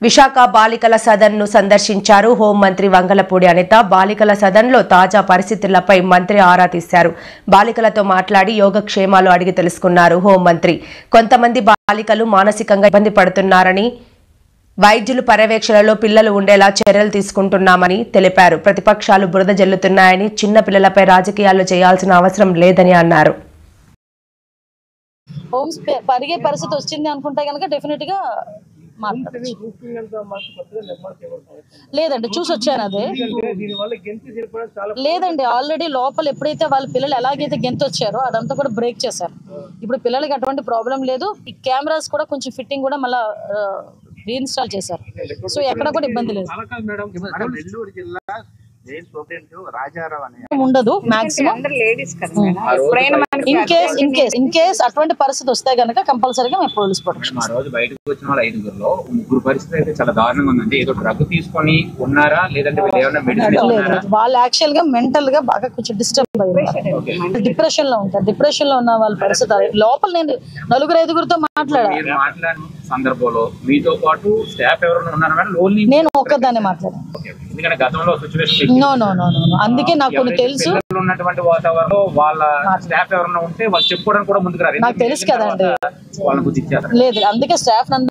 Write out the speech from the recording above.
విశాఖ బాలికల సదన్ను సందర్శించారు హోంమంత్రి వంగలపూడి అనిత. బాలికల సదన్లో తాజా పరిస్థితులపై మంత్రి ఆరా తీశారు. బాలికలతో మాట్లాడి యోగక్షేమాలు అడిగి తెలుసుకున్నారు హోంమంత్రి. కొంతమంది బాలికలు మానసికంగా ఇబ్బంది పడుతున్నారని, వైద్యులు పర్యవేక్షణలో పిల్లలు ఉండేలా చర్యలు తీసుకుంటున్నామని తెలిపారు. ప్రతిపక్షాలు బురద జల్లుతున్నాయని, చిన్న పిల్లలపై రాజకీయాలు చేయాల్సిన అవసరం లేదని అన్నారు. హోమ్స్ పరిగే పరిస్థితి వచ్చింది అనుకుంటే కనుక డెఫినెట్ గా లేదండి, చూసి వచ్చాను. అదే లేదండి, ఆల్రెడీ లోపల ఎప్పుడైతే వాళ్ళ పిల్లలు ఎలాగైతే గెంతు వచ్చారో అదంతా కూడా బ్రేక్ చేశారు. ఇప్పుడు పిల్లలకి అటువంటి ప్రాబ్లం లేదు. ఈ కెమెరాస్ కూడా కొంచెం ఫిట్టింగ్ కూడా మళ్ళీ రీఇన్స్టాల్ చేశారు. సో ఎక్కడ కూడా ఇబ్బంది లేదు, ఉండదు. మాక్సిమం ఇన్ కేస్ అటువంటి పరిస్థితి వస్తే గనక కంపల్సరీగా మేము పోలీస్ ప్రొటెక్షన్. ఆ రోజు బయటకు వచ్చిన వాళ్ళ 5గురిలో 3 పరిస్థితి అయితే చాలా దారుణంగా ఉందండి. ఏదో డ్రగ్ తీసుకొని ఉన్నారా, లేదంటే వాళ్ళు యాక్చువల్ గా మెంటల్ గా బాగా కొంచెం డిస్టర్బ్ అయ్యారు. డిప్రెషన్ లో ఉంటారు. డిప్రెషన్ లో ఉన్న వాళ్ళ పరిస్థితి లోపల నేను 4-5గురితో మాట్లాడాను సందర్భంలో మీతో పాటు స్టాఫ్ ఎవరైనా ఉన్నారా? నేను ఒక్కదాన్ని మాట్లాడాను. ఎందుకంటే గతంలో సిచ్యువేషన్ అందుకే నాకు కొన్ని తెలుసు. ఉన్నటువంటి వాతావరణంలో వాళ్ళ స్టాఫ్ ఎవరైనా ఉంటే వాళ్ళు చెప్పుకోవడానికి కూడా ముందుకు రారు. నాకు తెలుసు కదండి. వాళ్ళని బుద్ధి ఇచ్చారు. లేదు, అందుకే స్టాఫ్